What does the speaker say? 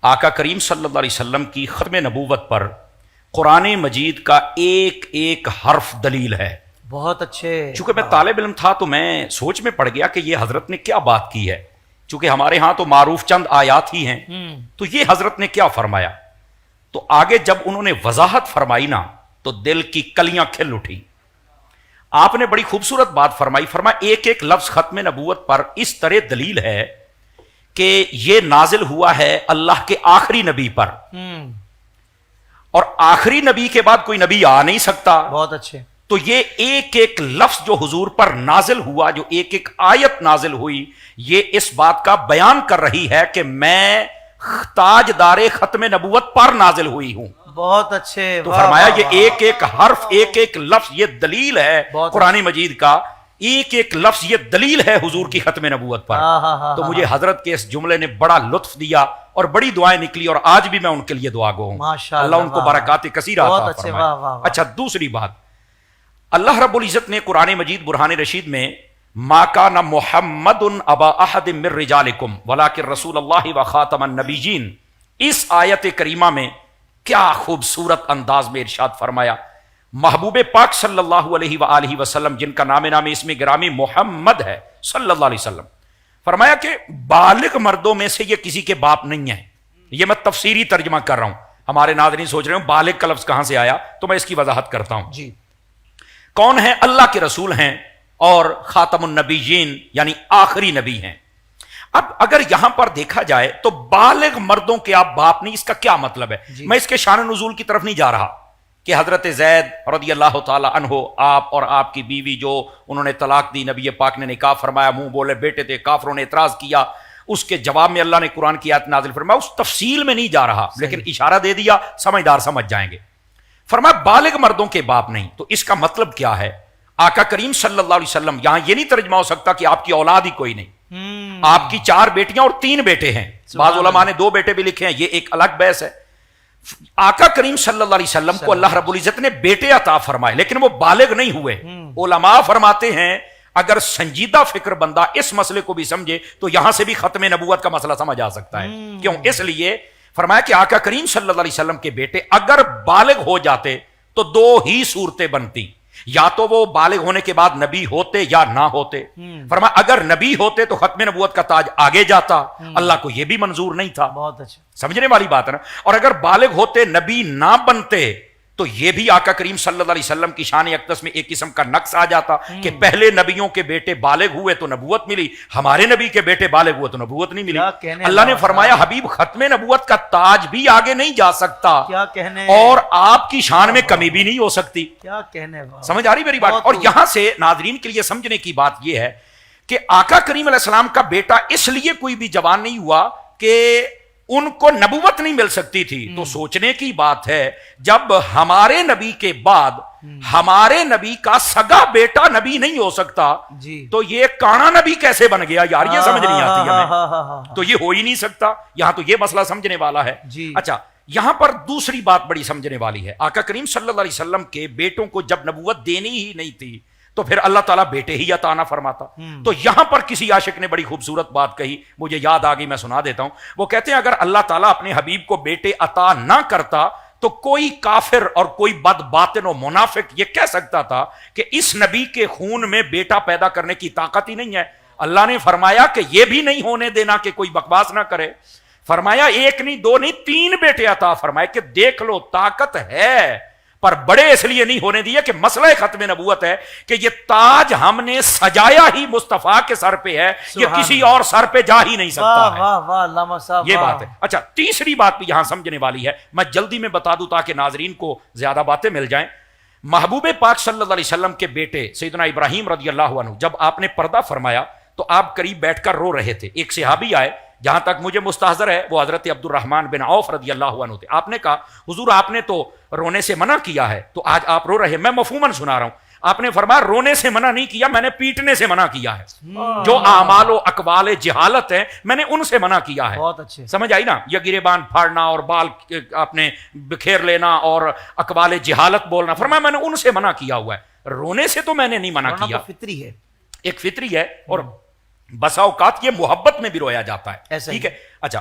آقا کریم صلی اللہ علیہ وسلم کی ختم نبوت پر قرآن مجید کا ایک ایک حرف دلیل ہے. بہت اچھے. چونکہ میں طالب علم تھا تو میں سوچ میں پڑ گیا کہ یہ حضرت نے کیا بات کی ہے. چونکہ ہمارے ہاں تو معروف چند آیات ہی ہیں، تو یہ حضرت نے کیا فرمایا. تو آگے جب انہوں نے وضاحت فرمائی نا تو دل کی کلیاں کھل اٹھی. آپ نے بڑی خوبصورت بات فرمائی. فرمایا ایک ایک لفظ ختم نبوت پر اس طرح دلیل ہے کہ یہ نازل ہوا ہے اللہ کے آخری نبی پر، اور آخری نبی کے بعد کوئی نبی آ نہیں سکتا. بہت اچھے. تو یہ ایک ایک لفظ جو حضور پر نازل ہوا، جو ایک ایک آیت نازل ہوئی، یہ اس بات کا بیان کر رہی ہے کہ میں تاجدار ختم نبوت پر نازل ہوئی ہوں. بہت اچھے. تو فرمایا یہ ایک ایک حرف، ایک ایک لفظ یہ دلیل ہے قرآن مجید کا، ایک ایک لفظ یہ دلیل ہے حضور کی ختم نبوت پر. تو مجھے حضرت کے اس جملے نے بڑا لطف دیا اور بڑی دعائیں نکلی، اور آج بھی میں ان کے لیے دعا گو ہوں. اللہ ان کو برکات کثیرہ عطا فرمائے. اچھا، دوسری بات، اللہ رب العزت نے قرآن مجید برہان رشید میں ما کان محمد ابا احد من رجالکم ولکن رسول اللہ وخاتم النبیین، اس آیت کریمہ میں کیا خوبصورت انداز میں ارشاد فرمایا. محبوب پاک صلی اللہ علیہ وآلہ وسلم، جن کا نام اس میں گرامی محمد ہے صلی اللہ علیہ وسلم، فرمایا کہ بالغ مردوں میں سے یہ کسی کے باپ نہیں ہے. یہ میں تفسیری ترجمہ کر رہا ہوں. ہمارے ناظرین سوچ رہے ہوں بالغ کا لفظ کہاں سے آیا، تو میں اس کی وضاحت کرتا ہوں. جی. کون ہیں؟ اللہ کے رسول ہیں اور خاتم النبیین یعنی آخری نبی ہیں. اب اگر یہاں پر دیکھا جائے تو بالغ مردوں کے آپ باپ نہیں، اس کا کیا مطلب ہے؟ میں اس کے شان نزول کی طرف نہیں جا رہا کہ حضرت زید رضی اللہ تعالی عنہ، آپ اور آپ کی بیوی جو انہوں نے طلاق دی، نبی پاک نے نکاح فرمایا، منہ بولے بیٹے تھے، کافروں نے اعتراض کیا، اس کے جواب میں اللہ نے قرآن کی آیت نازل فرمایا. اس تفصیل میں نہیں جا رہا، لیکن اشارہ دے دیا، سمجھدار سمجھ جائیں گے. فرمایا بالغ مردوں کے باپ نہیں. تو اس کا مطلب کیا ہے؟ آقا کریم صلی اللہ علیہ وسلم، یہاں یہ نہیں ترجمہ ہو سکتا کہ آپ کی اولاد ہی کوئی نہیں. آپ کی 4 بیٹیاں اور 3 بیٹے ہیں. بعض علماء نے 2 بیٹے بھی لکھے ہیں، یہ ایک الگ بحث ہے. آقا کریم صلی اللہ علیہ وسلم کو اللہ رب العزت نے بیٹے عطا فرمائے، لیکن وہ بالغ نہیں ہوئے. علماء فرماتے ہیں اگر سنجیدہ فکر بندہ اس مسئلے کو بھی سمجھے تو یہاں سے بھی ختم نبوت کا مسئلہ سمجھ آ سکتا ہے. کیوں؟ اس لیے فرمایا کہ آقا کریم صلی اللہ علیہ وسلم کے بیٹے اگر بالغ ہو جاتے تو 2 ہی صورتیں بنتی، یا تو وہ بالغ ہونے کے بعد نبی ہوتے یا نہ ہوتے. فرمایا اگر نبی ہوتے تو ختم نبوت کا تاج آگے جاتا، اللہ کو یہ بھی منظور نہیں تھا. بہت اچھا. سمجھنے والی بات ہے نا. اور اگر بالغ ہوتے نبی نہ بنتے تو یہ بھی آقا کریم صلی اللہ علیہ وسلم کی شان اقدس میں ایک قسم کا نقص آ جاتا کہ پہلے نبیوں کے بیٹے بالغ ہوئے تو نبوت ملی، ہمارے نبی کے بیٹے بالغ ہوئے تو نبوت نہیں ملی. اللہ نے فرمایا حبیب ختم نبوت کا تاج بھی آگے نہیں جا سکتا، کیا کہنے، اور آپ کی شان میں کمی بھی نہیں ہو سکتی. کیا کہنے. سمجھ آ رہی میری بات؟ اور یہاں سے ناظرین کے لیے سمجھنے کی بات یہ ہے کہ آقا کریم علیہ السلام کا بیٹا اس لیے کوئی بھی جوان نہیں ہوا کہ ان کو نبوت نہیں مل سکتی تھی. تو سوچنے کی بات ہے جب ہمارے نبی کے بعد ہمارے نبی کا سگا بیٹا نبی نہیں ہو سکتا تو یہ کانا نبی کیسے بن گیا یار؟ یہ سمجھ نہیں آتی ہمیں. تو یہ ہو ہی نہیں سکتا. یہاں تو یہ مسئلہ سمجھنے والا ہے. اچھا، یہاں پر دوسری بات بڑی سمجھنے والی ہے. آقا کریم صلی اللہ علیہ وسلم کے بیٹوں کو جب نبوت دینی ہی نہیں تھی تو پھر اللہ تعالیٰ بیٹے ہی عطا نہ فرماتا. تو یہاں پر کسی عاشق نے بڑی خوبصورت بات کہی، مجھے یاد آ گئی، میں سنا دیتا ہوں. وہ کہتے ہیں اگر اللہ تعالیٰ اپنے حبیب کو بیٹے عطا نہ کرتا تو کوئی کافر اور کوئی بد باطن و منافق یہ کہہ سکتا تھا کہ اس نبی کے خون میں بیٹا پیدا کرنے کی طاقت ہی نہیں ہے. اللہ نے فرمایا کہ یہ بھی نہیں ہونے دینا کہ کوئی بکواس نہ کرے. فرمایا 1 نہیں 2 نہیں 3 بیٹے عطا فرمائے کہ دیکھ لو طاقت ہے، پر بڑے اس لیے نہیں ہونے دیے کہ مسئلہ ختم نبوت ہے کہ یہ تاج ہم نے سجایا ہی مصطفیٰ کے سر پہ ہے، یہ کسی اور سر پہ جا ہی نہیں سکتا ہے. یہ بات ہے. اچھا، تیسری بات بھی یہاں سمجھنے والی ہے، میں جلدی میں بتا دوں تاکہ ناظرین کو زیادہ باتیں مل جائیں. محبوب پاک صلی اللہ علیہ وسلم کے بیٹے سیدنا ابراہیم رضی اللہ عنہ جب آپ نے پردہ فرمایا تو آپ قریب بیٹھ کر رو رہے تھے. ایک صحابی آئے، جہاں تک مجھے مستحضر ہے وہ حضرت عبد الرحمن بن عوف رضی اللہ عنہ تھے. آپ نے کہا حضور آپ نے تو رونے سے منع کیا ہے تو آج آپ رو رہے ہیں. میں مفہوماً سنا رہا ہوں. آپ نے فرمایا رونے سے منع نہیں کیا، میں نے پیٹنے سے منع کیا ہے. جو اعمال و اقوال جہالت ہیں میں نے ان سے منع کیا ہے. بہت اچھے. سمجھ آئی نا؟ یہ گریبان پھاڑنا اور بال اپنے بکھیر لینا اور اقوال جہالت بولنا، فرمایا میں نے ان سے منع کیا ہوا ہے. رونے سے تو میں نے نہیں منع کیا. فطری ہے، ایک فطری ہے، اور بسا اوقات یہ محبت میں بھی رویا جاتا ہے. ٹھیک ہے. اچھا،